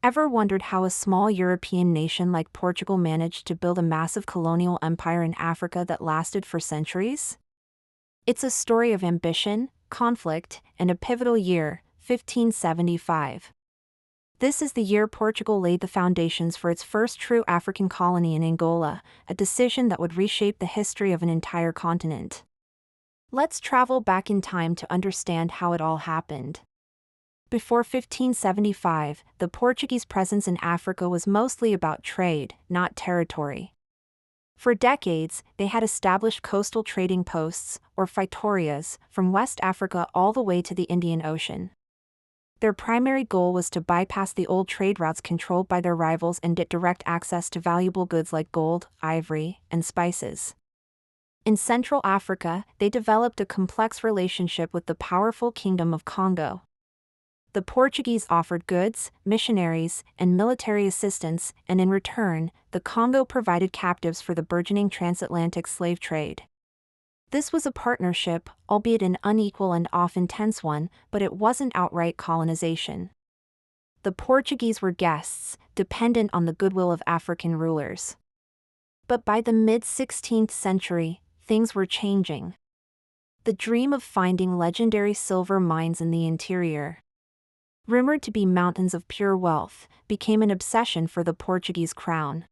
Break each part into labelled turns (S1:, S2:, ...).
S1: Ever wondered how a small European nation like Portugal managed to build a massive colonial empire in Africa that lasted for centuries? It's a story of ambition, conflict, and a pivotal year, 1575. This is the year Portugal laid the foundations for its first true African colony in Angola, a decision that would reshape the history of an entire continent. Let's travel back in time to understand how it all happened. Before 1575, the Portuguese presence in Africa was mostly about trade, not territory. For decades, they had established coastal trading posts, or feitorias, from West Africa all the way to the Indian Ocean. Their primary goal was to bypass the old trade routes controlled by their rivals and get direct access to valuable goods like gold, ivory, and spices. In Central Africa, they developed a complex relationship with the powerful Kingdom of Congo. The Portuguese offered goods, missionaries, and military assistance, and in return, the Congo provided captives for the burgeoning transatlantic slave trade. This was a partnership, albeit an unequal and often tense one, but it wasn't outright colonization. The Portuguese were guests, dependent on the goodwill of African rulers. But by the mid-16th century, things were changing. The dream of finding legendary silver mines in the interior, rumored to be mountains of pure wealth, became an obsession for the Portuguese crown.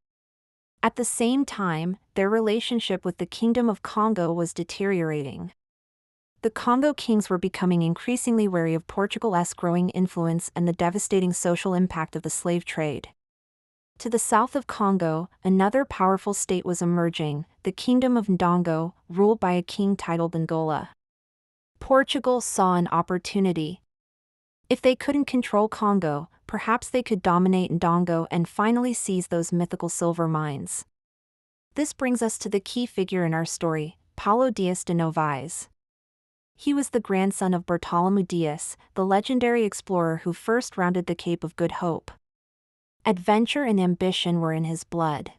S1: At the same time, their relationship with the Kingdom of Congo was deteriorating. The Congo kings were becoming increasingly wary of Portugal's growing influence and the devastating social impact of the slave trade. To the south of Congo, another powerful state was emerging, the Kingdom of Ndongo, ruled by a king titled Angola. Portugal saw an opportunity. If they couldn't control Congo, perhaps they could dominate Ndongo and finally seize those mythical silver mines. This brings us to the key figure in our story, Paulo Dias de Novaes. He was the grandson of Bartolomeu Dias, the legendary explorer who first rounded the Cape of Good Hope. Adventure and ambition were in his blood.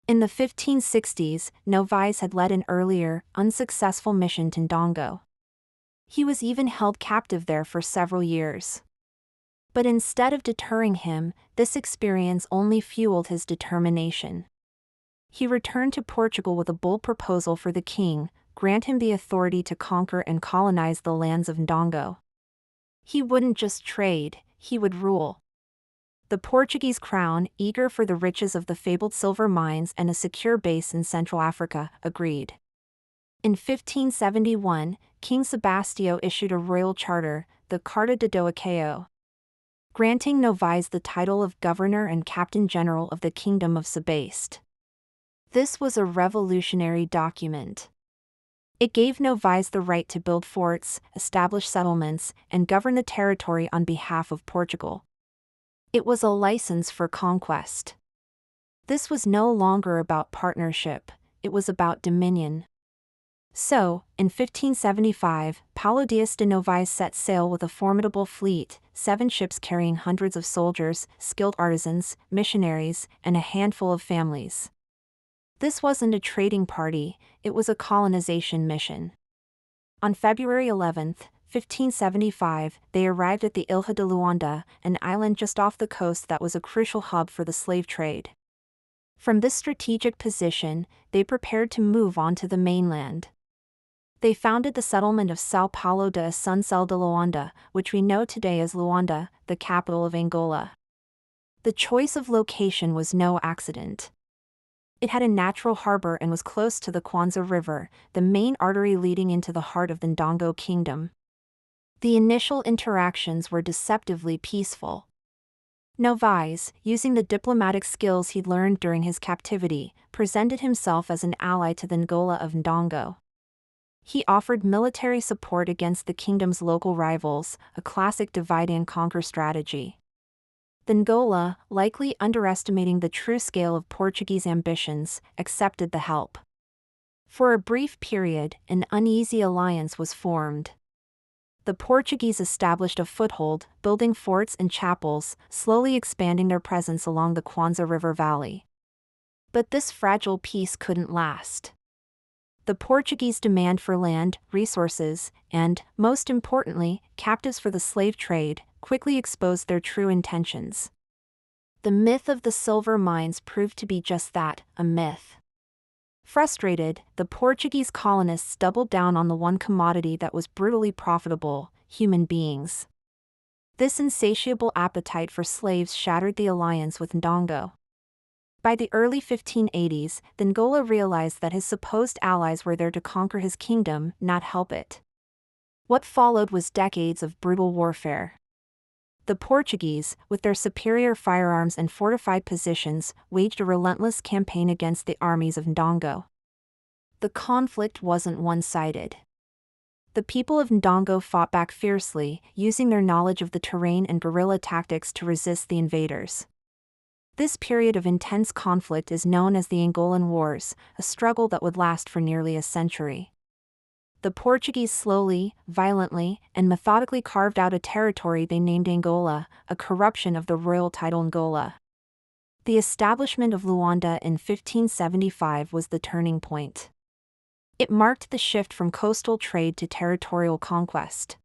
S1: In the 1560s, Novaes had led an earlier, unsuccessful mission to Ndongo. He was even held captive there for several years. But instead of deterring him, this experience only fueled his determination. He returned to Portugal with a bold proposal for the king: grant him the authority to conquer and colonize the lands of Ndongo. He wouldn't just trade, he would rule. The Portuguese crown, eager for the riches of the fabled silver mines and a secure base in Central Africa, agreed. In 1571, King Sebastião issued a royal charter, the Carta de Doacaio, granting Novaes the title of governor and captain general of the Kingdom of Sebaste. This was a revolutionary document. It gave Novaes the right to build forts, establish settlements, and govern the territory on behalf of Portugal. It was a license for conquest. This was no longer about partnership, it was about dominion. So, in 1575, Paulo Dias de Novaes set sail with a formidable fleet, 7 ships carrying hundreds of soldiers, skilled artisans, missionaries, and a handful of families. This wasn't a trading party, it was a colonization mission. On February 11, 1575, they arrived at the Ilha de Luanda, an island just off the coast that was a crucial hub for the slave trade. From this strategic position, they prepared to move on to the mainland. They founded the settlement of São Paulo de Assunção de Luanda, which we know today as Luanda, the capital of Angola. The choice of location was no accident. It had a natural harbor and was close to the Kwanza River, the main artery leading into the heart of the Ndongo kingdom. The initial interactions were deceptively peaceful. Novaes, using the diplomatic skills he'd learned during his captivity, presented himself as an ally to the Angola of Ndongo. He offered military support against the kingdom's local rivals, a classic divide-and-conquer strategy. The Angola, likely underestimating the true scale of Portuguese ambitions, accepted the help. For a brief period, an uneasy alliance was formed. The Portuguese established a foothold, building forts and chapels, slowly expanding their presence along the Kwanza River Valley. But this fragile peace couldn't last. The Portuguese demand for land, resources, and, most importantly, captives for the slave trade, quickly exposed their true intentions. The myth of the silver mines proved to be just that, a myth. Frustrated, the Portuguese colonists doubled down on the one commodity that was brutally profitable: human beings. This insatiable appetite for slaves shattered the alliance with Ndongo. By the early 1580s, Angola realized that his supposed allies were there to conquer his kingdom, not help it. What followed was decades of brutal warfare. The Portuguese, with their superior firearms and fortified positions, waged a relentless campaign against the armies of Ndongo. The conflict wasn't one-sided. The people of Ndongo fought back fiercely, using their knowledge of the terrain and guerrilla tactics to resist the invaders. This period of intense conflict is known as the Angolan Wars, a struggle that would last for nearly a century. The Portuguese slowly, violently, and methodically carved out a territory they named Angola, a corruption of the royal title Angola. The establishment of Luanda in 1575 was the turning point. It marked the shift from coastal trade to territorial conquest.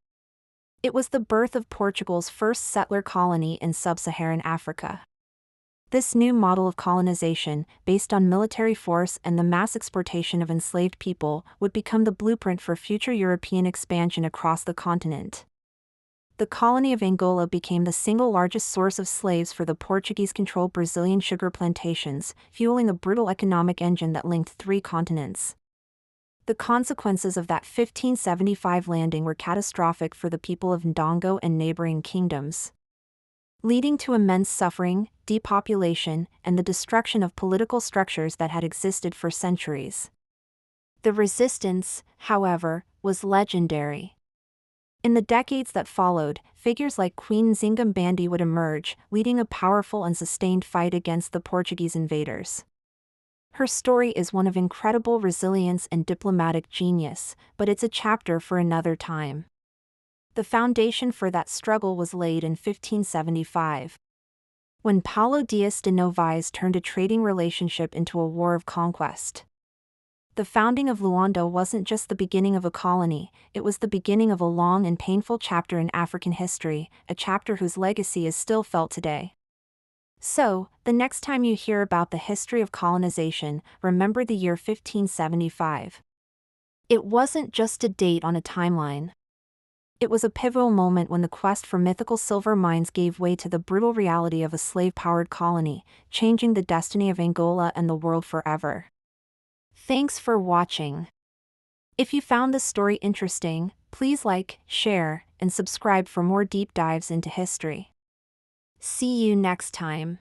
S1: It was the birth of Portugal's first settler colony in sub-Saharan Africa. This new model of colonization, based on military force and the mass exportation of enslaved people, would become the blueprint for future European expansion across the continent. The colony of Angola became the single largest source of slaves for the Portuguese-controlled Brazilian sugar plantations, fueling a brutal economic engine that linked three continents. The consequences of that 1575 landing were catastrophic for the people of Ndongo and neighboring kingdoms, leading to immense suffering, depopulation, and the destruction of political structures that had existed for centuries. The resistance, however, was legendary. In the decades that followed, figures like Queen Nzinga would emerge, leading a powerful and sustained fight against the Portuguese invaders. Her story is one of incredible resilience and diplomatic genius, but it's a chapter for another time. The foundation for that struggle was laid in 1575. When Paulo Dias de Novaes turned a trading relationship into a war of conquest. The founding of Luanda wasn't just the beginning of a colony, it was the beginning of a long and painful chapter in African history, a chapter whose legacy is still felt today. So, the next time you hear about the history of colonization, remember the year 1575. It wasn't just a date on a timeline. It was a pivotal moment when the quest for mythical silver mines gave way to the brutal reality of a slave-powered colony, changing the destiny of Angola and the world forever. Thanks for watching. If you found this story interesting, please like, share, and subscribe for more deep dives into history. See you next time.